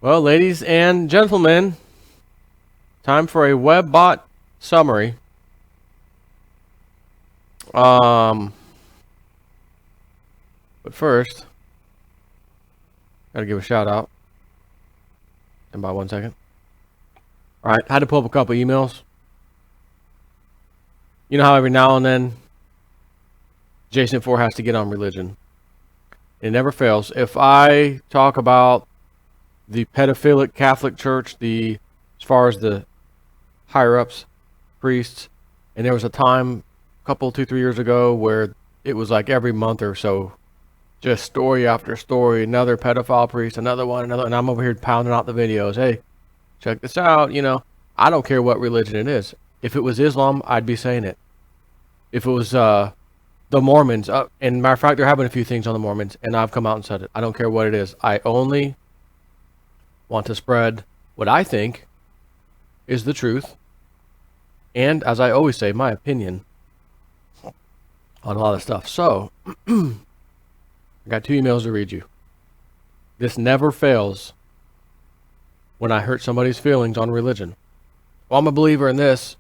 Well, ladies and gentlemen, time for a WebBot summary. But first, gotta give a shout out. And by 1 second. All right, had to pull up a couple emails. You know how every now and then, Jason 4 has to get on religion. It never fails. If I talk about the pedophilic Catholic Church, as far as the higher ups, priests, and there was a time, a couple, 2-3 years ago, where it was like every month or so, just story after story, another pedophile priest, another one, and I'm over here pounding out the videos. Hey, check this out. I don't care what religion it is. If it was Islam, I'd be saying it. If it was the Mormons, and matter of fact, they're having a few things on the Mormons, and I've come out and said it. I don't care what it is. I only want to spread what I think is the truth, and as I always say, my opinion on a lot of stuff. So, I got 2 emails to read you. This never fails when I hurt somebody's feelings on religion. Well, I'm a believer in this,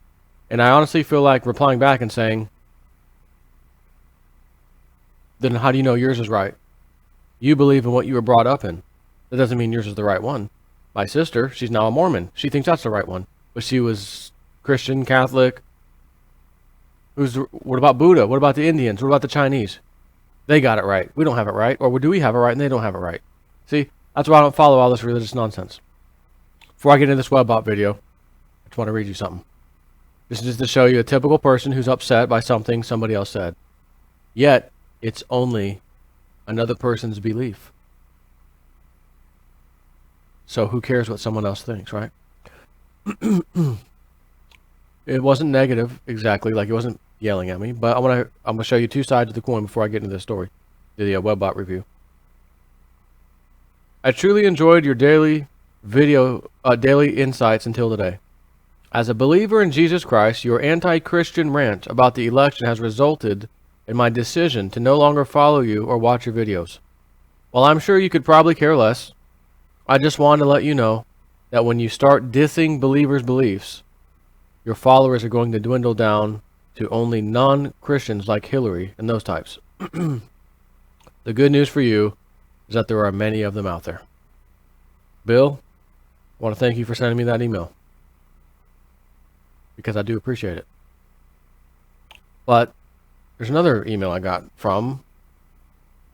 and I honestly feel like replying back and saying, then how do you know yours is right? You believe in what you were brought up in. That doesn't mean yours is the right one. My sister, she's now a Mormon. She thinks that's the right one. But she was Christian, Catholic. What about Buddha? What about the Indians? What about the Chinese? They got it right. We don't have it right. Or do we have it right and they don't have it right? See, that's why I don't follow all this religious nonsense. Before I get into this WebBot video, I just want to read you something. This is just to show you a typical person who's upset by something somebody else said. Yet, it's only another person's belief. So who cares what someone else thinks, right? It wasn't negative exactly, like it wasn't yelling at me, but I'm gonna show you 2 sides of the coin before I get into this story, the WebBot review. I truly enjoyed your daily insights until today. As a believer in Jesus Christ, your anti-Christian rant about the election has resulted in my decision to no longer follow you or watch your videos. While I'm sure you could probably care less, I just wanted to let you know that when you start dissing believers' beliefs, your followers are going to dwindle down to only non-Christians like Hillary and those types. The good news for you is that there are many of them out there. Bill, I want to thank you for sending me that email, because I do appreciate it. But there's another email I got from,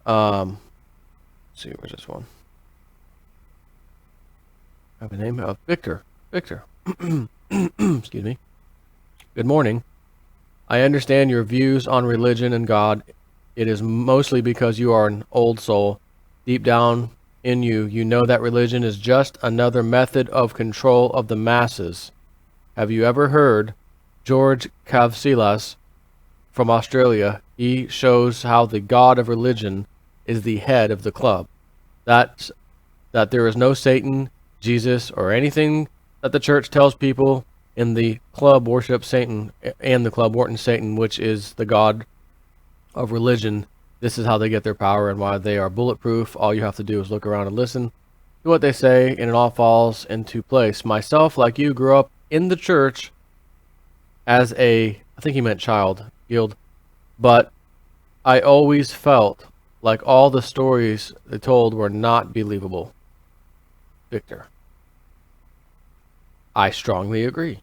let's see, where's this one? I have a name of Victor. Excuse me. Good morning. I understand your views on religion and God. It is mostly because you are an old soul. Deep down in you, you know that religion is just another method of control of the masses. Have you ever heard George Kavsilas from Australia? He shows how the God of religion is the head of the club. That there is no Satan, Jesus, or anything that the church tells people in the club worship Satan, and the club worship Satan, which is the God of religion. This is how they get their power and why they are bulletproof. All you have to do is look around and listen to what they say, and it all falls into place. Myself, like you, grew up in the church as I think he meant guild, but I always felt like all the stories they told were not believable. Victor. I strongly agree.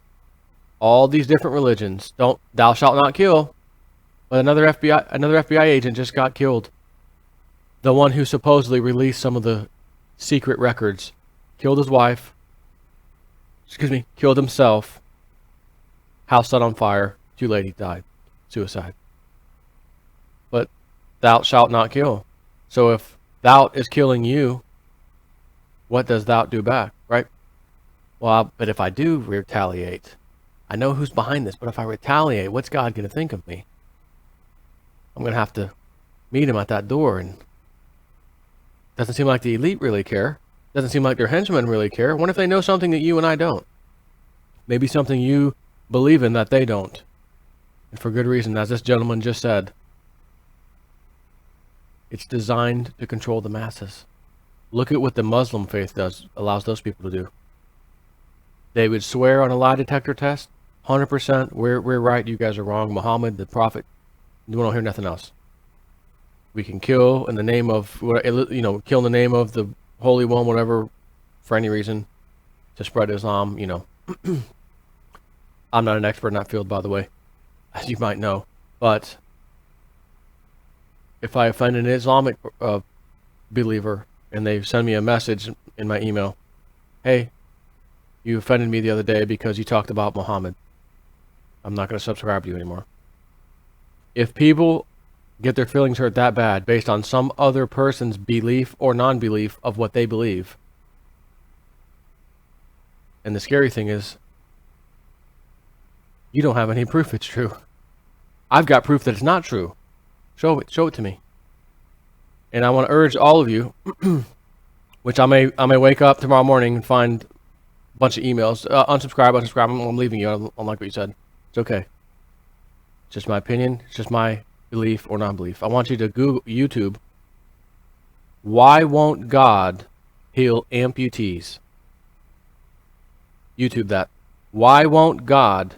All these different religions, thou shalt not kill, but another FBI agent just got killed. The one who supposedly released some of the secret records killed his wife, killed himself, house set on fire, 2 ladies died, suicide. But thou shalt not kill. So if thou is killing you, what does thou do back, right? Well, but if I do retaliate, I know who's behind this, but if I retaliate, what's God going to think of me? I'm going to have to meet him at that door, and doesn't seem like the elite really care. Doesn't seem like their henchmen really care. What if they know something that you and I don't? Maybe something you believe in that they don't. And for good reason, as this gentleman just said. It's designed to control the masses. Look at what the Muslim faith allows those people to do. They would swear on a lie detector test, 100%, we're right, you guys are wrong. Muhammad, the prophet, we don't hear nothing else. We can kill in the name of, kill in the name of the Holy One, whatever, for any reason, to spread Islam, I'm not an expert in that field, by the way, as you might know. But if I offend an Islamic believer and they send me a message in my email, hey, you offended me the other day because you talked about Muhammad, I'm not going to subscribe to you anymore. If people get their feelings hurt that bad based on some other person's belief or non-belief of what they believe, and the scary thing is, you don't have any proof it's true. I've got proof that it's not true. Show it to me. And I want to urge all of you, which I may wake up tomorrow morning and find a bunch of emails. Unsubscribe. I'm leaving you. I don't like what you said. It's okay. It's just my opinion. It's just my belief or non-belief. I want you to Google YouTube. Why won't God heal amputees? YouTube that. Why won't God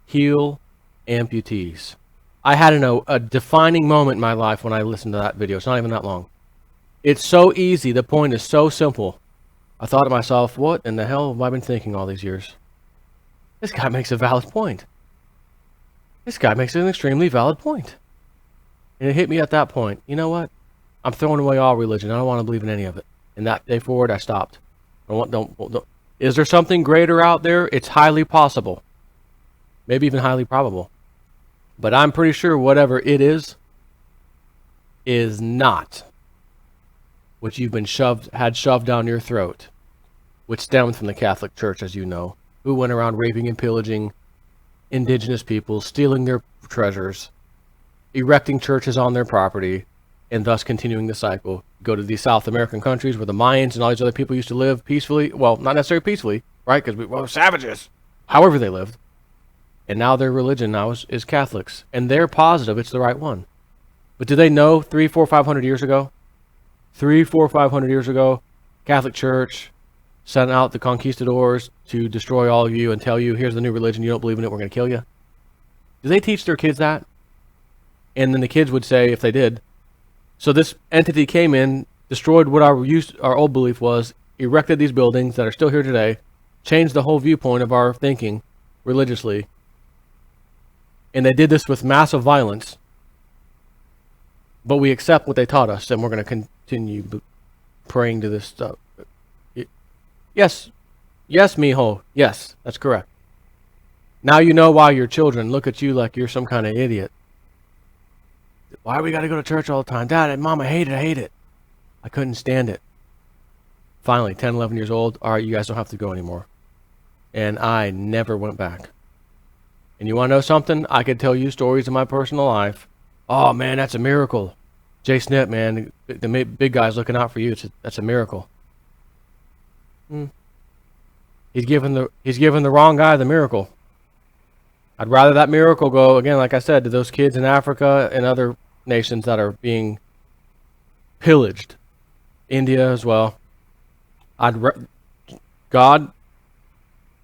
heal amputees? I had a defining moment in my life when I listened to that video. It's not even that long. It's so easy. The point is so simple. I thought to myself, what in the hell have I been thinking all these years? This guy makes a valid point. This guy makes an extremely valid point. And it hit me at that point. You know what? I'm throwing away all religion. I don't want to believe in any of it. And that day forward, I stopped. Don't. Is there something greater out there? It's highly possible. Maybe even highly probable. But I'm pretty sure whatever it is not what you've been shoved down your throat, which stemmed from the Catholic Church, as you know, who went around raping and pillaging indigenous people, stealing their treasures, erecting churches on their property, and thus continuing the cycle. Go to these South American countries where the Mayans and all these other people used to live peacefully. Well, not necessarily peacefully, right? Because we were savages. However they lived. And now their religion now is Catholics. And they're positive it's the right one. But do they know 300, 400, 500 years ago? 300, 400, 500 years ago, Catholic Church sent out the conquistadors to destroy all of you and tell you, here's the new religion, you don't believe in it, we're going to kill you. Do they teach their kids that? And then the kids would say, if they did, so this entity came in, destroyed what our old belief was, erected these buildings that are still here today, changed the whole viewpoint of our thinking religiously, and they did this with massive violence, but we accept what they taught us, and we're going to continue praying to this stuff. Yes, mijo, yes, that's correct. Now you know why your children look at you like you're some kind of idiot. Why we got to go to church all the time? Dad and Mom, I hate it. I couldn't stand it. Finally, 10, 11 years old, all right, you guys don't have to go anymore. And I never went back. And you want to know something? I could tell you stories in my personal life. Oh, man, that's a miracle. Jay Snip, man, the big guy's looking out for you. That's a miracle. He's giving the wrong guy the miracle. I'd rather that miracle go, again, like I said, to those kids in Africa and other nations that are being pillaged. India as well. God,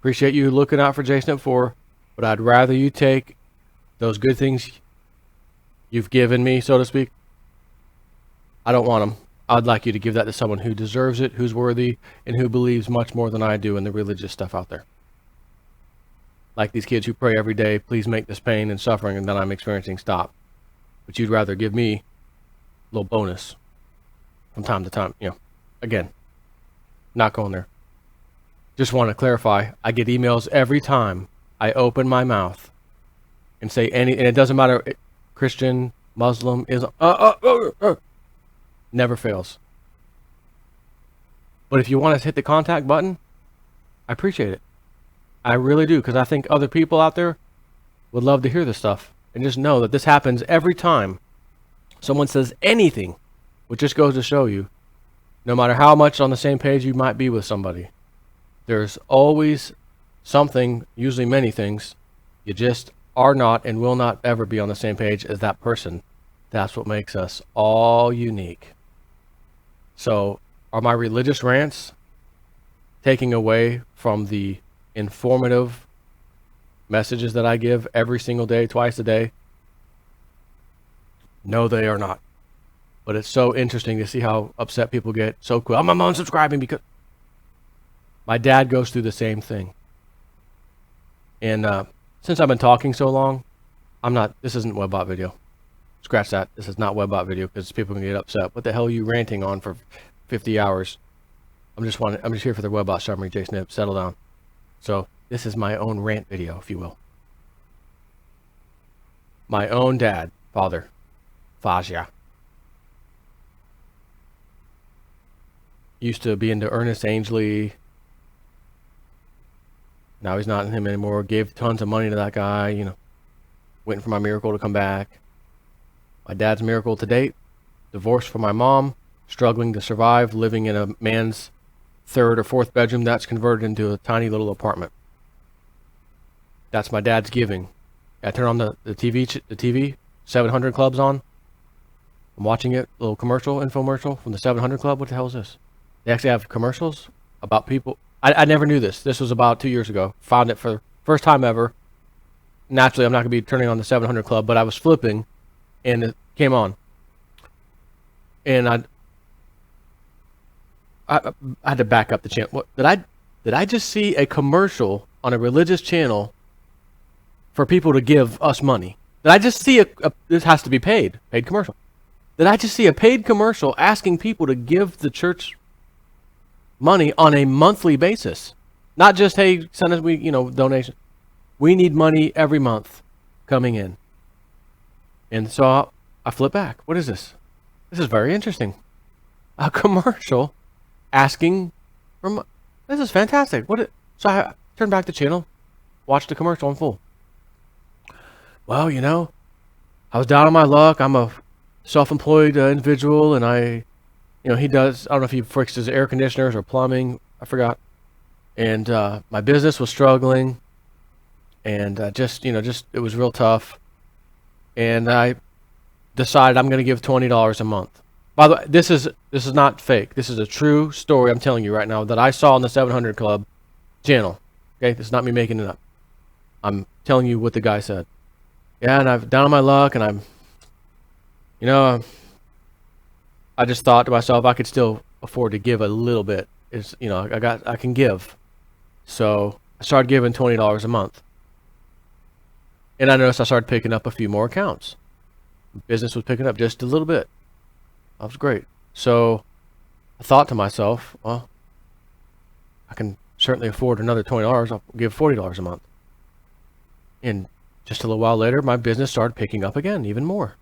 appreciate you looking out for Jason at 4, but I'd rather you take those good things you've given me, so to speak. I don't want them. I'd like you to give that to someone who deserves it, who's worthy, and who believes much more than I do in the religious stuff out there. Like these kids who pray every day, please make this pain and suffering that I'm experiencing stop. But you'd rather give me a little bonus from time to time. Again, not going there. Just want to clarify, I get emails every time I open my mouth and say and it doesn't matter, Christian, Muslim, Islam, never fails. But if you want to hit the contact button, I appreciate it. I really do, because I think other people out there would love to hear this stuff. And just know that this happens every time someone says anything, which just goes to show you, no matter how much on the same page you might be with somebody, there's always something, usually many things, you just are not and will not ever be on the same page as that person. That's what makes us all unique. So Are my religious rants taking away from the informative messages that I give every single day, twice a day? No, they are not. But it's so interesting to see how upset people get so quick. I'm unsubscribing because my dad goes through the same thing. And since I've been talking so long, this isn't WebBot video. Scratch that. This is not WebBot video because people can get upset. What the hell are you ranting on for 50 hours? I'm just here for the WebBot summary, Jason Ip. Settle down. So this is my own rant video, if you will. My own dad, father, Fajia, used to be into Ernest Angley. Now he's not in him anymore. Gave tons of money to that guy, waiting for my miracle to come back. My dad's miracle to date, divorced from my mom, struggling to survive, living in a man's third or fourth bedroom that's converted into a tiny little apartment. That's my dad's giving. I turn on the TV, 700 Club's on. I'm watching it, little infomercial from the 700 Club. What the hell is this? They actually have commercials about people. I never knew this. This was about 2 years ago. Found it for first time ever. Naturally, I'm not going to be turning on the 700 Club, but I was flipping, and it came on. And I had to back up the channel. What, did I just see a commercial on a religious channel for people to give us money? Did I just see this has to be paid commercial? Did I just see a paid commercial asking people to give the church money on a monthly basis? Not just, hey, send us, donation. We need money every month coming in. And so I flip back. What is this? This is very interesting. A commercial asking for this is fantastic. So I turned back the channel, watched the commercial in full. Well, I was down on my luck. I'm a self-employed individual, and he does, I don't know if he fixes air conditioners or plumbing, I forgot. And my business was struggling, and it was real tough. And I decided I'm going to give $20 a month. By the way, this is not fake. This is a true story I'm telling you right now that I saw on the 700 Club channel. Okay, this is not me making it up. I'm telling you what the guy said. Yeah, and I'm down on my luck, and I'm, I just thought to myself I could still afford to give a little bit. I can give. So I started giving $20 a month. And I noticed I started picking up a few more accounts. Business was picking up just a little bit. That was great. So I thought to myself, well, I can certainly afford another $20. I'll give $40 a month. And just a little while later, my business started picking up again, even more.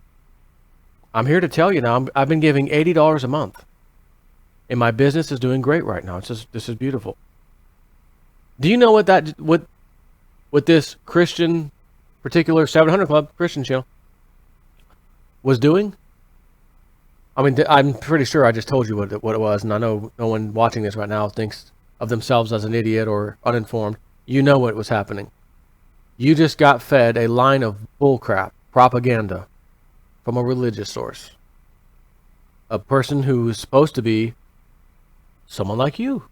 I'm here to tell you now, I've been giving $80 a month. And my business is doing great right now. This is beautiful. Do you know what this Christian, particular 700 Club Christian channel was doing? I mean, I'm pretty sure I just told you what it was, and I know no one watching this right now thinks of themselves as an idiot or uninformed. You know what was happening. You just got fed a line of bullcrap propaganda from a religious source. A person who is supposed to be someone like you.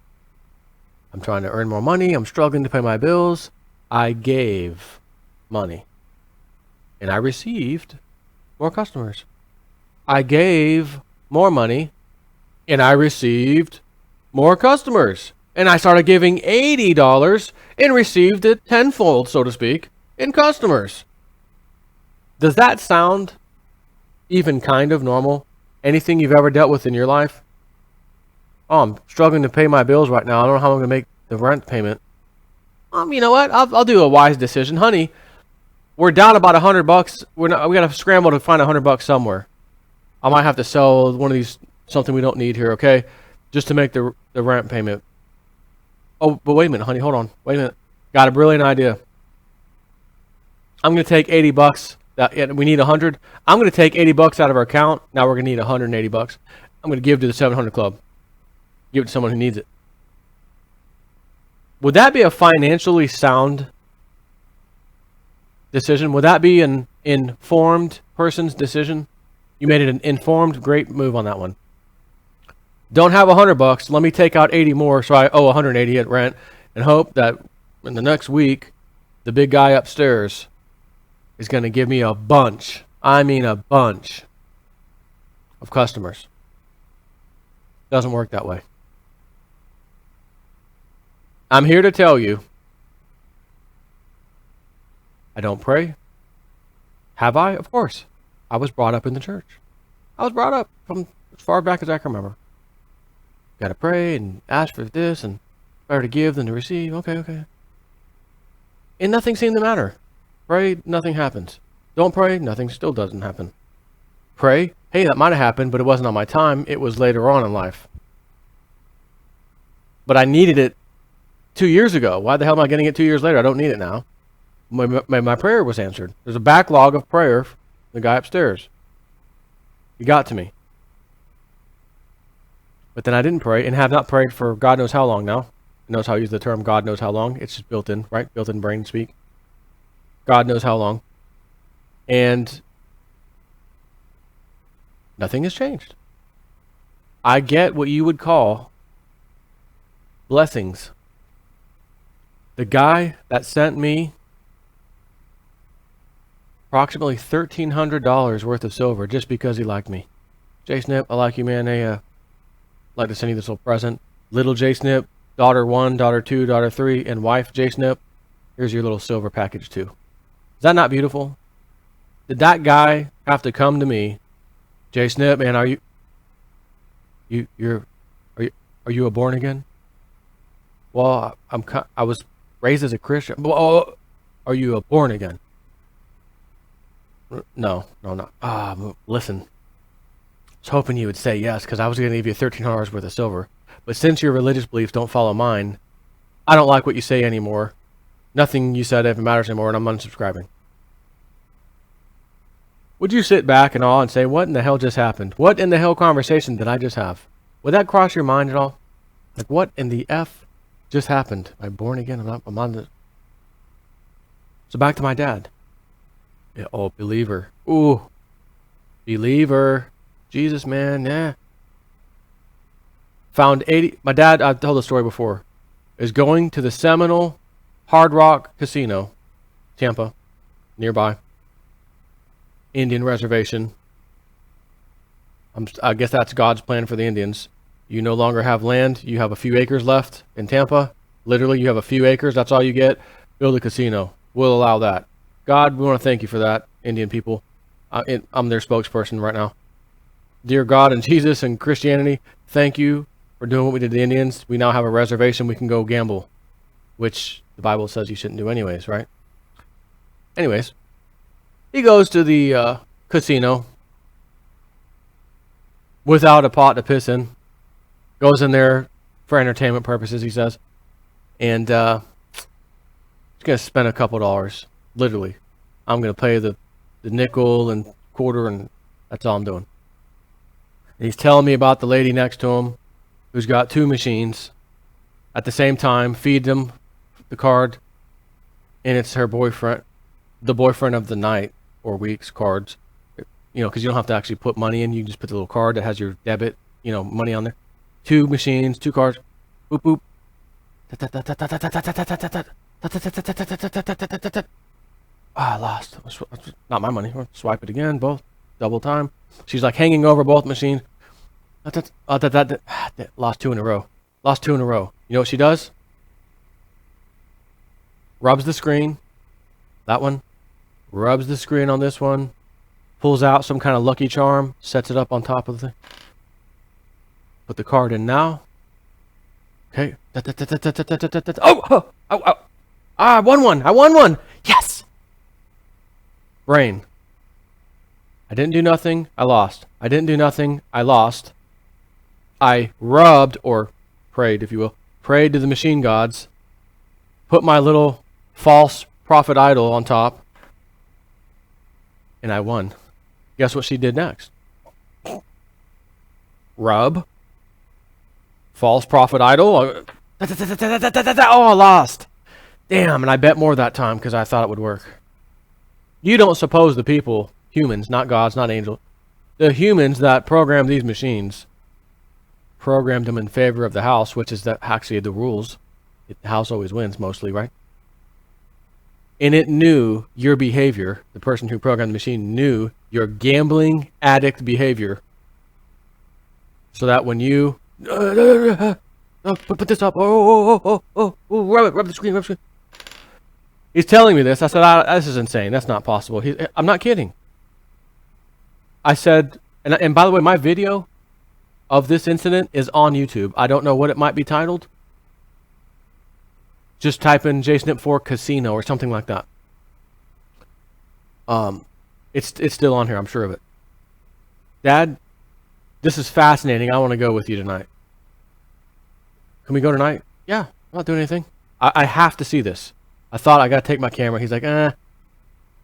I'm trying to earn more money. I'm struggling to pay my bills. I gave money. And I received more customers. I gave more money. And I received more customers. And I started giving $80 and received it tenfold, so to speak, in customers. Does that sound even kind of normal? Anything you've ever dealt with in your life? Oh, I'm struggling to pay my bills right now. I don't know how I'm going to make the rent payment. You know what? I'll do a wise decision. Honey, we're down about $100. We got to scramble to find $100 somewhere. I might have to sell one of these, something we don't need here, okay? Just to make the rent payment. Oh, but wait a minute, honey. Hold on. Wait a minute. Got a brilliant idea. I'm going to take $80. We need 100. I'm going to take $80 out of our account. Now we're going to need $180. I'm going to give to the 700 Club. Give it to someone who needs it. Would that be a financially sound decision? Would that be an informed person's decision? You made it an informed, great move on that one. Don't have $100. Let me take out 80 more, so I owe 180 at rent, and hope that in the next week, the big guy upstairs is going to give me a bunch. I mean a bunch of customers. Doesn't work that way. I'm here to tell you, I don't pray. Have I? Of course. I was brought up in the church. I was brought up from as far back as I can remember. Got to pray and ask for this, and better to give than to receive. Okay. And nothing seemed to matter. Pray, nothing happens. Don't pray, nothing still doesn't happen. Pray, hey, that might have happened, but it wasn't on my time. It was later on in life. But I needed it 2 years ago. Why the hell am I getting it 2 years later? I don't need it now. My prayer was answered. There's a backlog of prayer from the guy upstairs. He got to me. But then I didn't pray and have not prayed for God knows how long now. Notice how I use the term God knows how long. It's just built in, right? Built in brain speak. God knows how long. And nothing has changed. I get what you would call blessings. The guy that sent me approximately $1,300 worth of silver just because he liked me. J Snip, I like you, man. I'd like to send you this little present. Little J Snip, daughter 1, daughter 2, daughter 3, and wife J Snip. Here's your little silver package too. Is that not beautiful? Did that guy have to come to me? J Snip, man, are you a born again? Well, I was raised as a Christian. Well, are you a born again? No, not. Listen. I was hoping you would say yes, because I was going to give you $1,300 worth of silver. But since your religious beliefs don't follow mine, I don't like what you say anymore. Nothing you said ever matters anymore, and I'm unsubscribing. Would you sit back in awe and say, what in the hell just happened? What in the hell conversation did I just have? Would that cross your mind at all? Like, what in the F just happened? Am I born again? I'm on the... So back to my dad. Yeah, oh, believer. Ooh. Believer. Jesus, man, yeah. Found 80... My dad, I've told the story before, is going to the Seminole Hard Rock Casino, Tampa, nearby. Indian reservation. I guess that's God's plan for the Indians. You no longer have land. You have a few acres left in Tampa. Literally, you have a few acres. That's all you get. Build a casino. We'll allow that. God, we want to thank you for that, Indian people. I'm their spokesperson right now. Dear God and Jesus and Christianity, thank you for doing what we did to the Indians. We now have a reservation. We can go gamble, which the Bible says you shouldn't do anyways, right? Anyways, he goes to the casino without a pot to piss in. Goes in there for entertainment purposes, he says. And he's going to spend a couple dollars. Literally. I'm going to pay the nickel and quarter, and that's all I'm doing. And he's telling me about the lady next to him who's got 2 machines at the same time, feed them the card, and it's her boyfriend, the boyfriend of the night or week's cards. You know, because you don't have to actually put money in. You just put the little card that has your debit, money on there. 2 machines, 2 cards. Boop, boop. I lost. Not my money. Swipe it again, both. Double time. She's like hanging over both machines. Lost 2 in a row. Lost 2 in a row. You know what she does? Rubs the screen. That one. Rubs the screen on this one. Pulls out some kind of Lucky Charm. Sets it up on top of the thing. Put the card in now. Okay. Oh! I won one! Yes! Brain. I didn't do nothing. I lost. I didn't do nothing. I lost. I rubbed, or prayed, if you will, prayed to the machine gods. Put my little false prophet idol on top. And I won. Guess what she did next? Rub. False prophet idol. Oh, I lost. Damn, and I bet more that time because I thought it would work. You don't suppose the people, humans, not gods, not angels, the humans that program these machines, programmed them in favor of the house, which is actually the rules. The house always wins mostly, right? And it knew your behavior. The person who programmed the machine knew your gambling addict behavior. So that when you put this up, rub the screen. He's telling me this. I said, this is insane. That's not possible. I'm not kidding. I said, and by the way, my video of this incident is on YouTube. I don't know what it might be titled. Just type in JSNIP4 casino or something like that. It's still on here, I'm sure of it. Dad, this is fascinating. I want to go with you tonight. Can we go tonight? Yeah, I'm not doing anything. I have to see this. I thought I got to take my camera. He's like,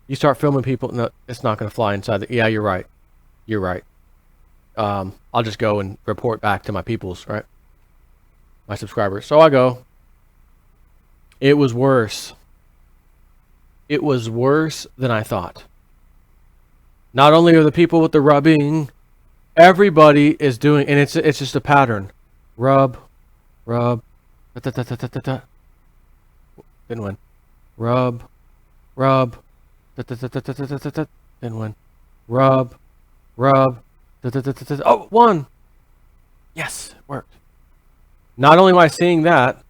you start filming people. No, it's not going to fly inside. Yeah, you're right. You're right. I'll just go and report back to my peoples, right? My subscribers. So I go. It was worse. It was worse than I thought. Not only are the people with the rubbing, everybody is doing, and it's just a pattern. Rub, da, da, da, da, da, da, da. Didn't win. Rub, da, da, da, da, da, da, da, da, da. Didn't win. Rub, da, da, da, da, da. Oh, won. Yes, it worked. Not only am I seeing that,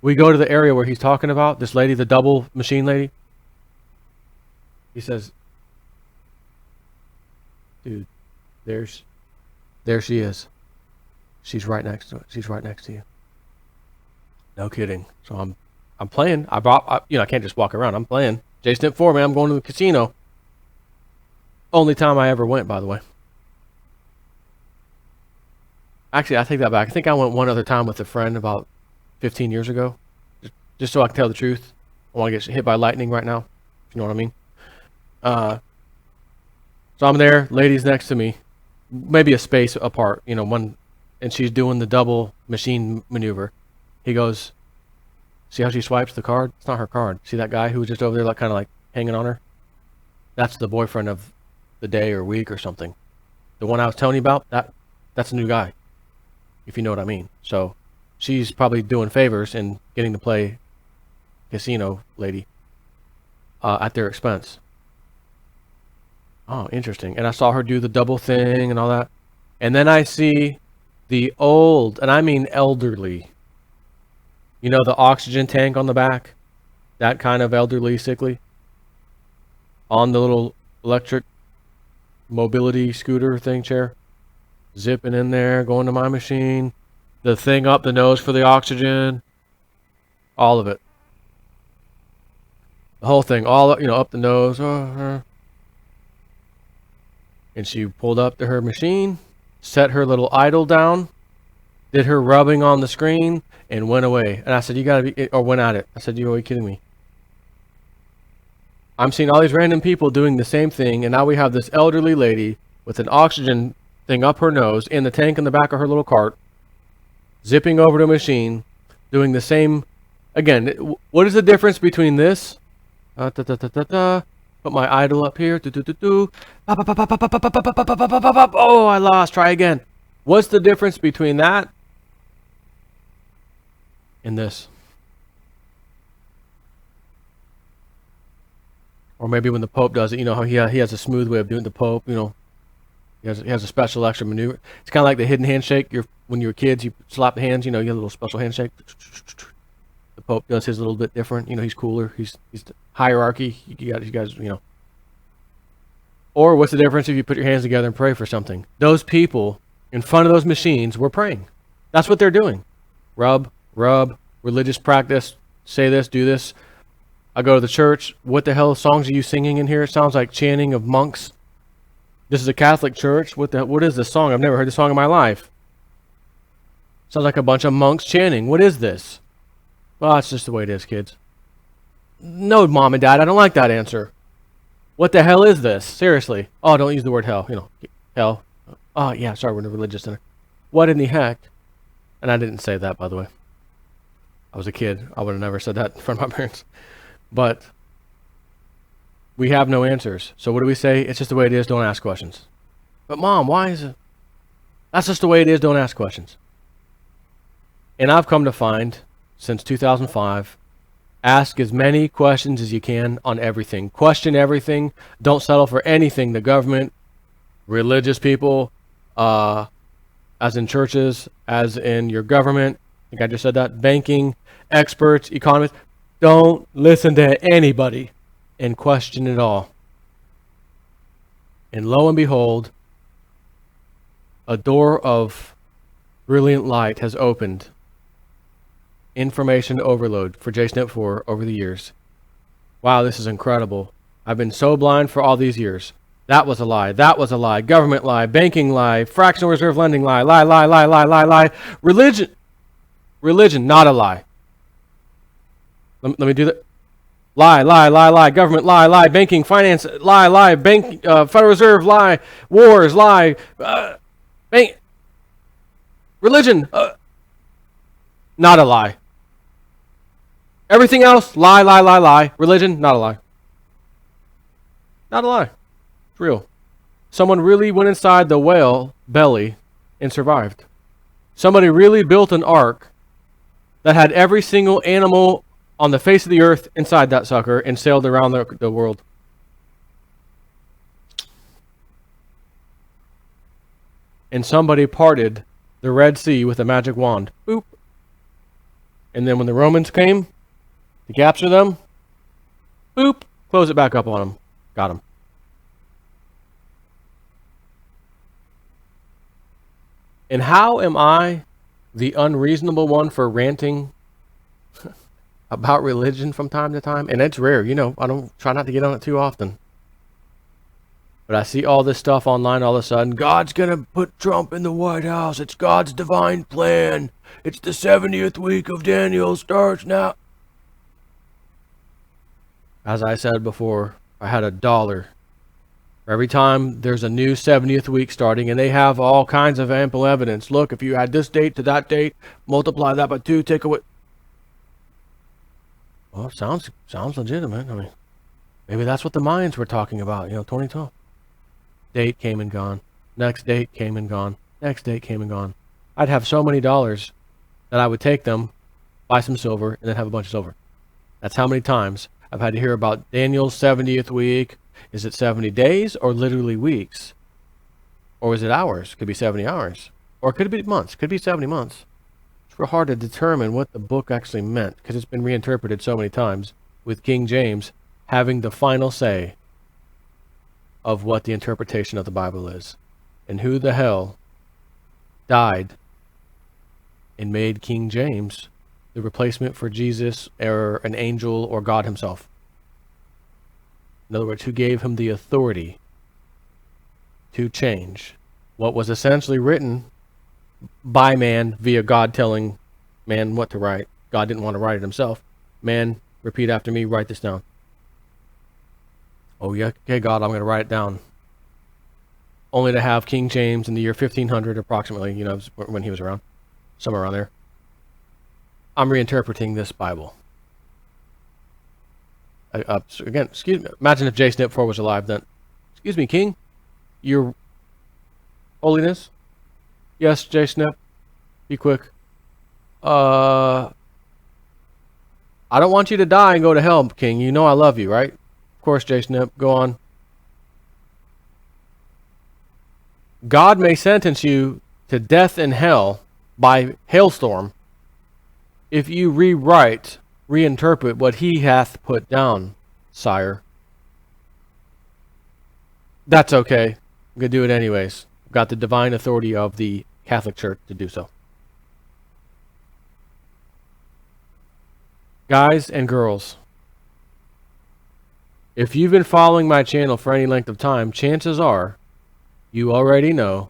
we go to the area where he's talking about, this lady, the double machine lady. He says, dude, there she is. She's right next to it. She's right next to you. No kidding. So I'm playing. I can't just walk around. I'm playing. JSNIP4, man. I'm going to the casino. Only time I ever went, by the way. Actually, I take that back. I think I went one other time with a friend about 15 years ago. Just so I can tell the truth. I want to get hit by lightning right now. If you know what I mean. So I'm there. Lady's next to me. Maybe a space apart. One. And she's doing the double machine maneuver. He goes, see how she swipes the card? It's not her card. See that guy who was just over there kind of hanging on her? That's the boyfriend of the day or week or something. The one I was telling you about, that's a new guy. If you know what I mean. So she's probably doing favors and getting to play casino lady at their expense. Oh, interesting. And I saw her do the double thing and all that. And then I see the old, and I mean elderly, the oxygen tank on the back, that kind of elderly, sickly, on the little electric mobility scooter thing chair, zipping in there, going to my machine, the thing up the nose for the oxygen, all of it. The whole thing, all up the nose. And she pulled up to her machine, set her little idle down, did her rubbing on the screen, and went away. And I said, you gotta be, or went at it. I said, are you kidding me? I'm seeing all these random people doing the same thing, and now we have this elderly lady with an oxygen thing up her nose in the tank in the back of her little cart, zipping over to a machine, doing the same. Again, what is the difference between this? Put my idle up here. Oh, I lost. Try again. What's the difference between that and this? Or maybe when the Pope does it, how he has a smooth way of doing the Pope, he has a special extra maneuver. It's kind of like the hidden handshake. When you were kids, you slap the hands, you get a little special handshake. The Pope does his a little bit different. He's cooler. He's the hierarchy. You guys. Or what's the difference if you put your hands together and pray for something? Those people in front of those machines were praying. That's what they're doing. Rub, religious practice, say this, do this. I go to the church. What the hell songs are you singing in here? It sounds like chanting of monks. This is a Catholic church. What is this song? I've never heard this song in my life. Sounds like a bunch of monks chanting. What is this? Well, it's just the way it is, kids. No, Mom and Dad, I don't like that answer. What the hell is this? Seriously. Oh, don't use the word hell. Hell. Oh, yeah, sorry, we're in a religious center. What in the heck? And I didn't say that, by the way. I was a kid. I would have never said that in front of my parents. But we have no answers. So what do we say? It's just the way it is. Don't ask questions. But Mom, why is it? That's just the way it is. Don't ask questions. And I've come to find, since 2005, ask as many questions as you can on everything. Question everything. Don't settle for anything the government, religious people, as in churches, as in your government, I think I just said that, banking, experts, economists. Don't listen to anybody and question it all. And lo and behold, a door of brilliant light has opened. Information overload for JSNIP 4 over the years. Wow, this is incredible. I've been so blind for all these years. That was a lie. That was a lie. Government lie. Banking lie. Fractional reserve lending lie. Lie, lie, lie, lie, lie, lie. Religion, not a lie. Let me do that. Lie, lie, lie, lie. Government lie, lie. Banking, finance, lie, lie. Federal Reserve lie. Wars, lie. Religion, not a lie. Everything else, lie, lie, lie, lie. Religion, not a lie. Not a lie. It's real. Someone really went inside the whale belly and survived. Somebody really built an ark that had every single animal on the face of the earth inside that sucker and sailed around the world. And somebody parted the Red Sea with a magic wand. Boop. And then when the Romans came to capture them, boop, close it back up on them. Got them. And how am I the unreasonable one for ranting about religion from time to time? And it's rare, I don't try not to get on it too often. But I see all this stuff online all of a sudden. God's going to put Trump in the White House. It's God's divine plan. It's the 70th week of Daniel starts now. As I said before, I had $1 every time there's a new 70th week starting, and they have all kinds of ample evidence. Look, if you add this date to that date, multiply that by 2, take away. Well, sounds legitimate. I mean, maybe that's what the Mayans were talking about, 2012. Date came and gone. Next date came and gone. Next date came and gone. I'd have so many dollars that I would take them, buy some silver, and then have a bunch of silver. That's how many times I've had to hear about Daniel's 70th week. Is it 70 days or literally weeks? Or is it hours? Could be 70 hours. Or could it be months? Could be 70 months. It's real hard to determine what the book actually meant because it's been reinterpreted so many times, with King James having the final say of what the interpretation of the Bible is. And who the hell died and made King James the replacement for Jesus or an angel or God himself? In other words, who gave him the authority to change what was essentially written by man via God telling man what to write. God didn't want to write it himself. Man, repeat after me, write this down. Oh yeah, okay God, I'm going to write it down. Only to have King James in the year 1500 approximately, when he was around, somewhere around there. I'm reinterpreting this Bible. Again, excuse me. Imagine if JSNIP 4 was alive then. Excuse me, King. Your Holiness. Yes, JSNIP. Be quick. I don't want you to die and go to hell, King. You know I love you, right? Of course, JSNIP. Go on. God may sentence you to death in hell by hailstorm if you reinterpret what he hath put down, sire. That's okay. I'm going to do it anyways. I've got the divine authority of the Catholic Church to do so. Guys and girls, if you've been following my channel for any length of time, chances are you already know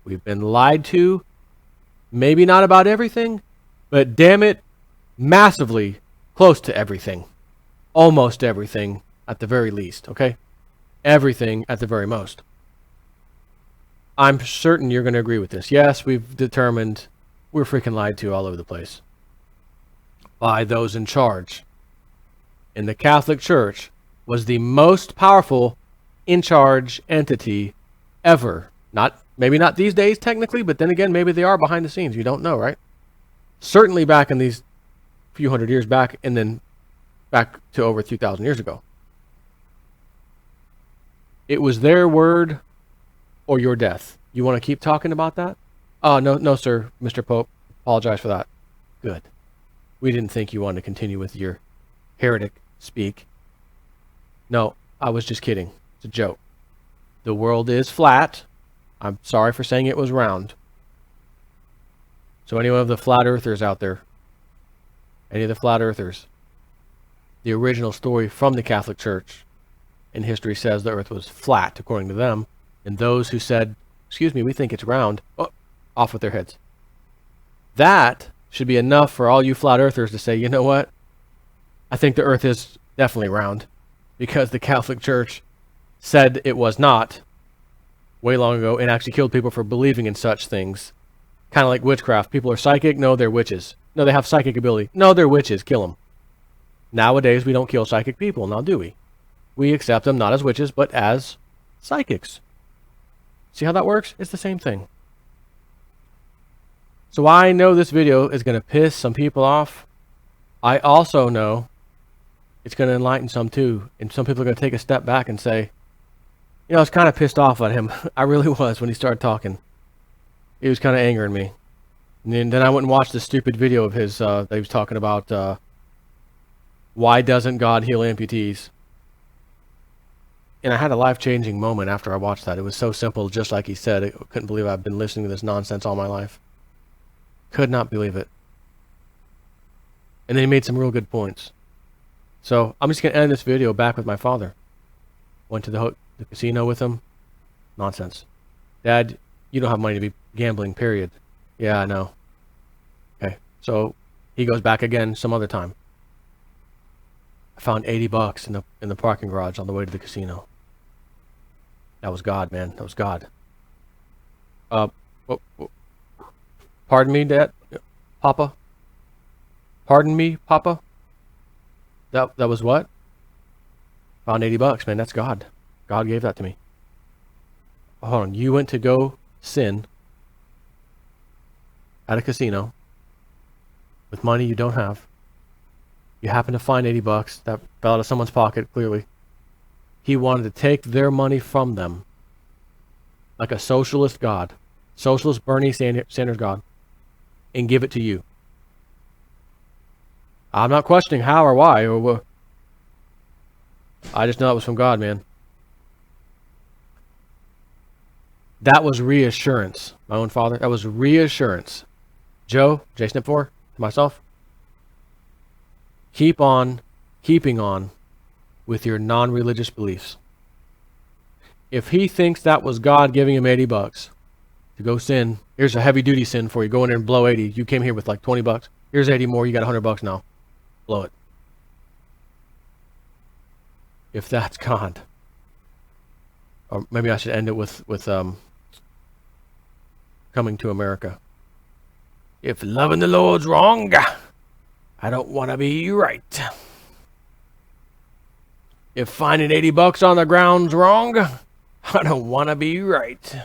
we've been lied to. Maybe not about everything, but damn it, massively close to everything. Almost everything at the very least, okay? Everything at the very most. I'm certain you're going to agree with this. Yes, we've determined we're freaking lied to all over the place by those in charge. And the Catholic Church was the most powerful in charge entity ever. Maybe not these days technically, but then again, maybe they are behind the scenes. You don't know, right? Certainly back in these few hundred years back, and then back to over 2,000 years ago. It was their word or your death. You want to keep talking about that? Oh, no, sir, Mr. Pope. Apologize for that. Good. We didn't think you wanted to continue with your heretic speak. No, I was just kidding. It's a joke. The world is flat. I'm sorry for saying it was round. So any of the flat earthers out there, any of the flat earthers, the original story from the Catholic Church in history says the earth was flat, according to them. And those who said, excuse me, we think it's round, off with their heads. That should be enough for all you flat earthers to say, you know what? I think the earth is definitely round, because the Catholic Church said it was not way long ago and actually killed people for believing in such things. Kind of like witchcraft. People are psychic. No, they're witches. No, they have psychic ability. No, they're witches. Kill them. Nowadays, we don't kill psychic people, now do we? We accept them not as witches, but as psychics. See how that works? It's the same thing. So I know this video is going to piss some people off. I also know it's going to enlighten some too. And some people are going to take a step back and say, you know, I was kind of pissed off at him. I really was when he started talking. He was kind of angering me. And then I went and watched this stupid video of his that he was talking about why doesn't God heal amputees? And I had a life-changing moment after I watched that. It was so simple, just like he said. I couldn't believe I've been listening to this nonsense all my life. Could not believe it. And then he made some real good points. So I'm just going to end this video back with my father. Went to the casino with him. Nonsense. Dad, you don't have money to be gambling, period. Yeah, I know. Okay, so he goes back again some other time. I found $80 in the parking garage on the way to the casino. That was God, man. That was God. Pardon me, Dad? Papa? Pardon me, Papa? That was what? Found $80, man. That's God. God gave that to me. Hold on. You went to go sin at a casino with money you don't have. You happen to find $80 that fell out of someone's pocket, clearly. He wanted to take their money from them like a socialist God, socialist Bernie Sanders God, and give it to you. I'm not questioning how or why or what. I just know it was from God, man. That was reassurance. My own father, that was reassurance. Joe, Jason 4, to myself, keep on keeping on with your non-religious beliefs. If he thinks that was God giving him $80 to go sin, here's a heavy-duty sin for you. Go in there and blow 80. You came here with like $20. Here's 80 more. You got $100 now. Blow it. If that's God. Or maybe I should end it with Coming to America. If loving the Lord's wrong, I don't want to be right. If finding $80 on the ground's wrong, I don't want to be right.